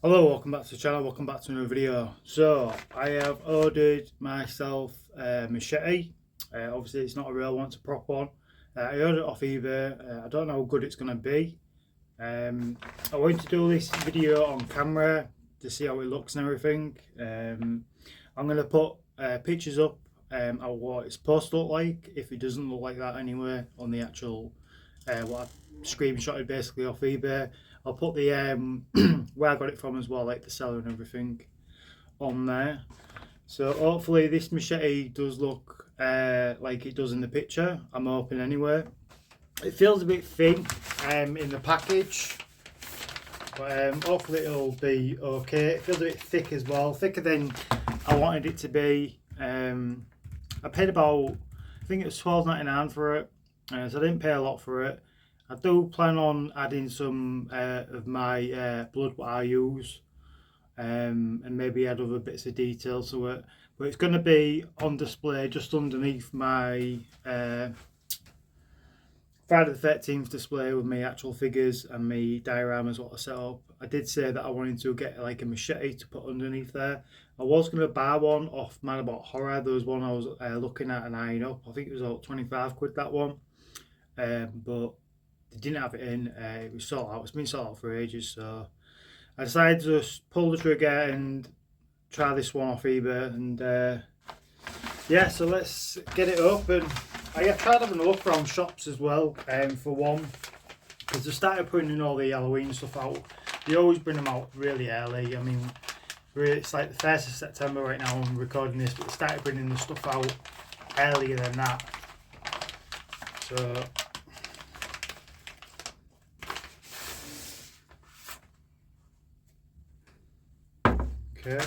Hello, welcome back to the channel, welcome back to another video. So, I have ordered myself a machete. Obviously it's not a real one, it's a prop one. I ordered it off eBay. I don't know how good it's going to be. I wanted to do this video on camera to see how it looks and everything. I'm going to put pictures up of what it's supposed to look like, if it doesn't look like that anyway, on the actual what I screenshotted basically off eBay. I'll put the where I got it from as well, like the seller and everything, on there. So hopefully this machete does look like it does in the picture. I'm hoping anyway. It feels a bit thin in the package, but hopefully it'll be okay. It feels a bit thick as well, thicker than I wanted it to be. I paid about, I think it was £12.99 for it, so I didn't pay a lot for it. I do plan on adding some of my blood what I use, and maybe add other bits of detail to it. But it's going to be on display just underneath my Friday the 13th display with my actual figures and my dioramas what I set up. I did say that I wanted to get like a machete to put underneath there. I was going to buy one off Man About Horror. There was one I was looking at and eyeing up. I think it was about 25 quid, that one. But they didn't have it in. It was sold out. It's been sold out for ages. So I decided to just pull the trigger and try this one off eBay. And yeah, so let's get it up. And I have tried having a look around shops as well, for one, because they started putting in all the Halloween stuff out. They always bring them out really early. I mean, it's like the 1st of September right now I'm recording this, but they started bringing the stuff out earlier than that. So okay.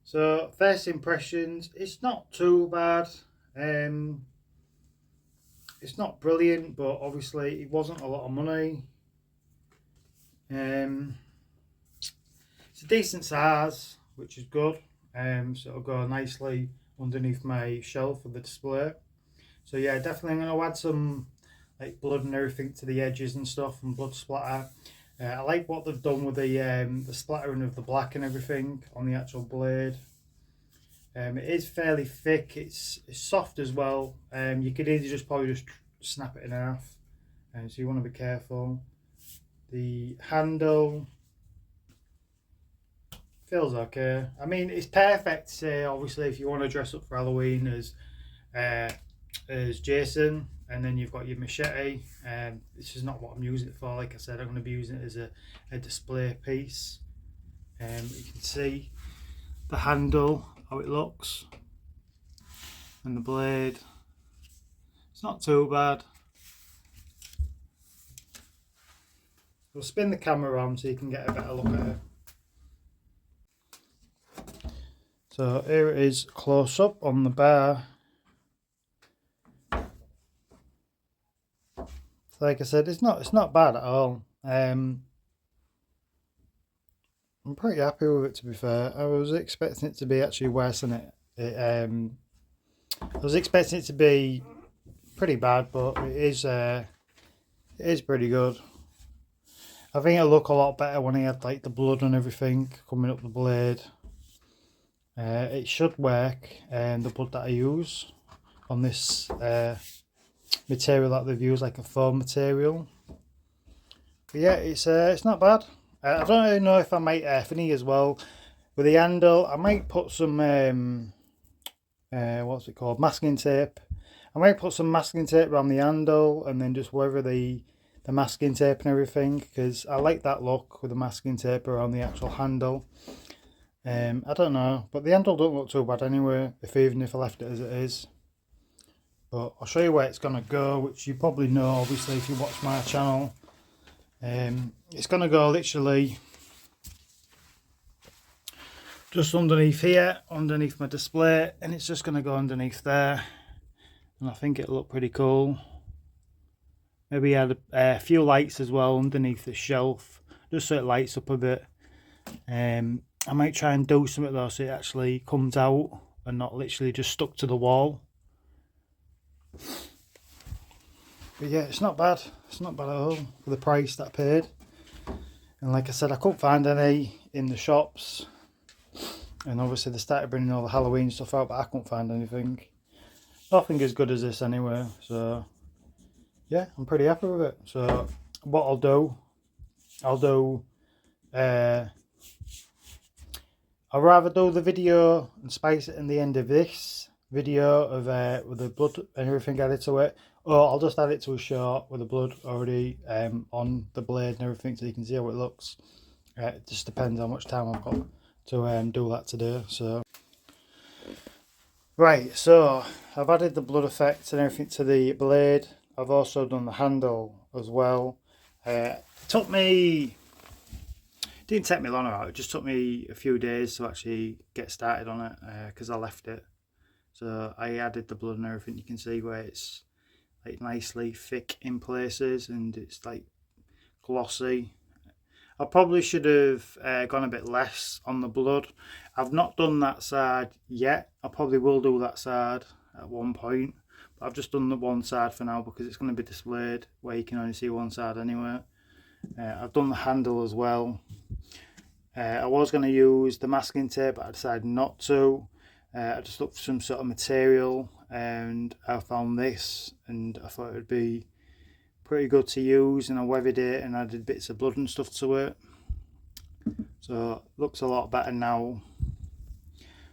So first impressions, it's not too bad. It's not brilliant, but obviously it wasn't a lot of money. It's a decent size, which is good. So it'll go nicely underneath my shelf for the display. So yeah, definitely I'm going to add some like blood and everything to the edges and stuff, and blood splatter. I like what they've done with the splattering of the black and everything on the actual blade. It is fairly thick. It's soft as well. You could either just probably just snap it in half, and so you want to be careful. The handle feels okay. I mean, it's perfect. Say obviously if you want to dress up for Halloween as Jason, and then you've got your machete. This is not what I'm using it for. Like I said, I'm going to be using it as a display piece. You can see the handle, how it looks, and the blade. It's not too bad. We'll spin the camera around so you can get a better look at it. So here it is close up on the bar. Like I said, it's not bad at all. I'm pretty happy with it, to be fair. I was expecting it to be actually worse than I was expecting it to be pretty bad, but it is pretty good. I think it'll look a lot better when I had like the blood and everything coming up the blade. It should work, and the blood that I use on this material that they've used, like a foam material. But yeah, it's not bad. I don't really know if I might finish as well with the handle. I might put some what's it called, masking tape. I might put some masking tape around the handle, and then just weather the masking tape and everything, because I like that look with the masking tape around the actual handle. I don't know, but the handle don't look too bad anyway, even if I left it as it is. But I'll show you where it's going to go, which you probably know obviously if you watch my channel. It's going to go literally just underneath here, underneath my display, and it's just going to go underneath there, and I think it'll look pretty cool. Maybe add a few lights as well underneath the shelf, just so it lights up a bit. I might try and do something though so it actually comes out and not literally just stuck to the wall. But yeah, it's not bad. It's not bad at all for the price that I paid. And like I said, I couldn't find any in the shops. And obviously they started bringing all the Halloween stuff out, but I couldn't find anything. Nothing as good as this anyway. So yeah, I'm pretty happy with it. So what I'll do, I'll rather do the video and spice it in the end of this video of with the blood and everything added to it, or I'll just add it to a short with the blood already on the blade and everything, so you can see how it looks. It just depends how much time I've got to do that today. So right, so I've added the blood effects and everything to the blade. I've also done the handle as well. It didn't take me long out. It just took me a few days to actually get started on it because I left it. So I added the blood and everything. You can see where it's like nicely thick in places and it's like glossy. I probably should have gone a bit less on the blood. I've not done that side yet. I probably will do that side at one point. But I've just done the one side for now because it's going to be displayed where you can only see one side anyway. I've done the handle as well. I was going to use the masking tape, but I decided not to. I just looked for some sort of material and I found this and I thought it would be pretty good to use, and I weathered it and added bits of blood and stuff to it. So it looks a lot better now.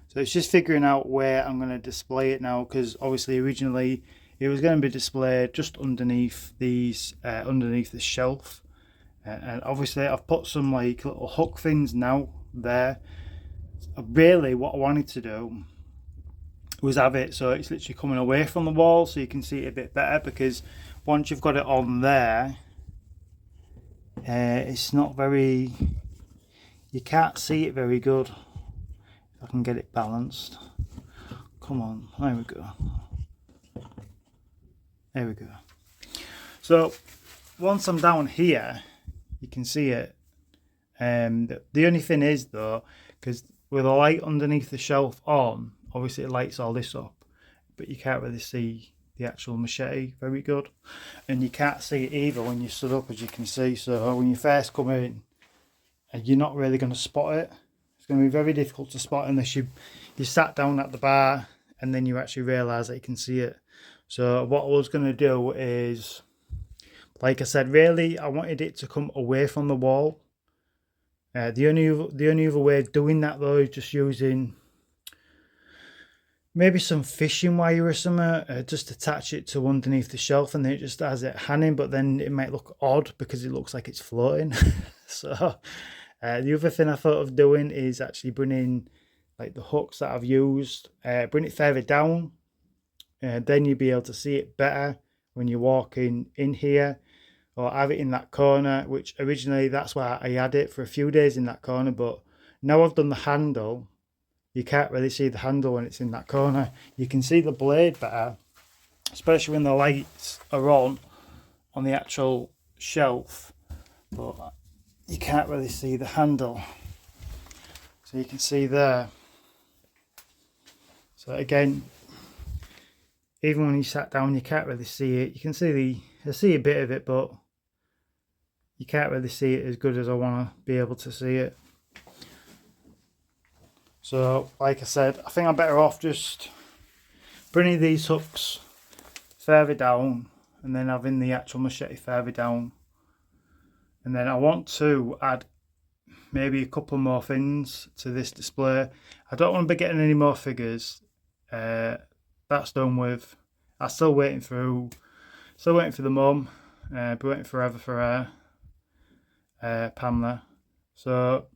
So it's just figuring out where I'm going to display it now, because obviously originally it was going to be displayed just underneath these, underneath the shelf. And obviously I've put some like little hook things now there. Really what I wanted to do was have it so it's literally coming away from the wall so you can see it a bit better, because once you've got it on there, it's not very, you can't see it very good. If I can get it balanced. Come on, there we go. There we go. So once I'm down here, you can see it. The only thing is though, because with the light underneath the shelf on, obviously it lights all this up, but you can't really see the actual machete very good, and you can't see it either when you stood up, as you can see. So when you first come in, and you're not really going to spot it. It's going to be very difficult to spot unless you sat down at the bar and then you actually realise that you can see it. So what I was going to do is, like I said, really I wanted it to come away from the wall. The only other way of doing that though is just using maybe some fishing wire or something, just attach it to underneath the shelf, and then it just has it hanging, but then it might look odd because it looks like it's floating. So the other thing I thought of doing is actually bringing like the hooks that I've used, bring it further down, then you'll be able to see it better when you're walking in here, or have it in that corner, which originally that's why I had it for a few days in that corner, but now I've done the handle, you can't really see the handle when it's in that corner. You can see the blade better, especially when the lights are on the actual shelf, but you can't really see the handle. So you can see there. So again, even when you sat down, you can't really see it. You can see I see a bit of it, but you can't really see it as good as I want to be able to see it. So, like I said, I think I'm better off just bringing these hooks further down and then having the actual machete further down. And then I want to add maybe a couple more things to this display. I don't want to be getting any more figures. That's done with. I'm still waiting for the mum. Be waiting forever for her, Pamela. So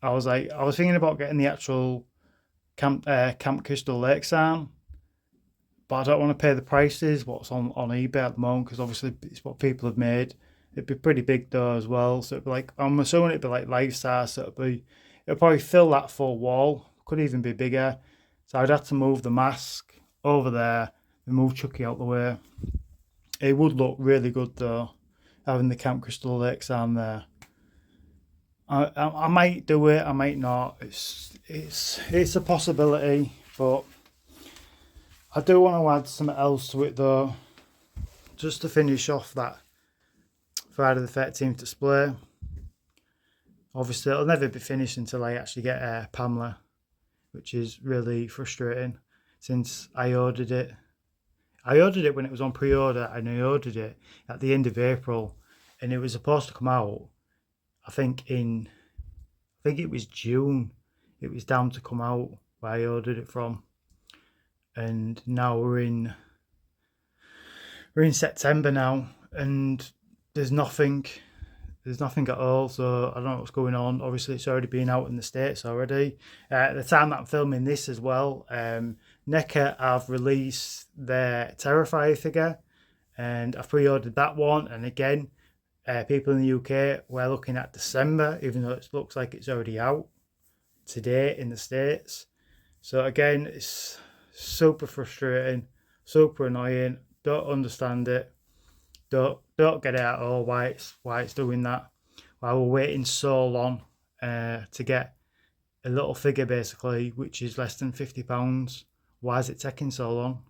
I was thinking about getting the actual Camp Crystal Lake sign, but I don't want to pay the prices what's on eBay at the moment, because obviously it's what people have made. It'd be pretty big though as well, so it'd be like, I'm assuming it'd be like life size, so it'll probably fill that full wall, could even be bigger. So I'd have to move the mask over there and move Chucky out the way. It would look really good though, having the Camp Crystal Lake sign there. I might do it, I might not. It's a possibility, but I do want to add something else to it though. just to finish off that Friday the 13th display. Obviously it'll never be finished until I actually get Pamela, which is really frustrating since I ordered it. I ordered it when it was on pre-order, and I ordered it at the end of April, and it was supposed to come out, I think it was June. It was down to come out where I ordered it from, and now we're in September now, and there's nothing at all. So I don't know what's going on. Obviously it's already been out in the States already. At the time that I'm filming this as well, NECA have released their Terrifier figure, and I've pre-ordered that one. And again, people in the UK, we're looking at December, even though it looks like it's already out today in the States. So again, it's super frustrating, super annoying. Don't understand it. Don't get it at all why it's doing that. While we're waiting so long to get a little figure basically, which is less than £50. Why is it taking so long?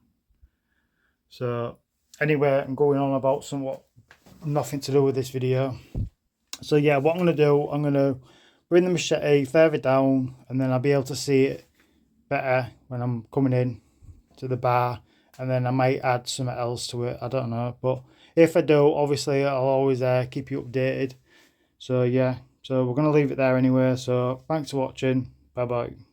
So anyway, I'm going on about somewhat nothing to do with this video. So yeah, what I'm going to do, I'm going to bring the machete further down, and then I'll be able to see it better when I'm coming in to the bar, and then I might add something else to it. I don't know, but if I do, obviously I'll always keep you updated. So yeah, so we're going to leave it there anyway. So thanks for watching. Bye bye.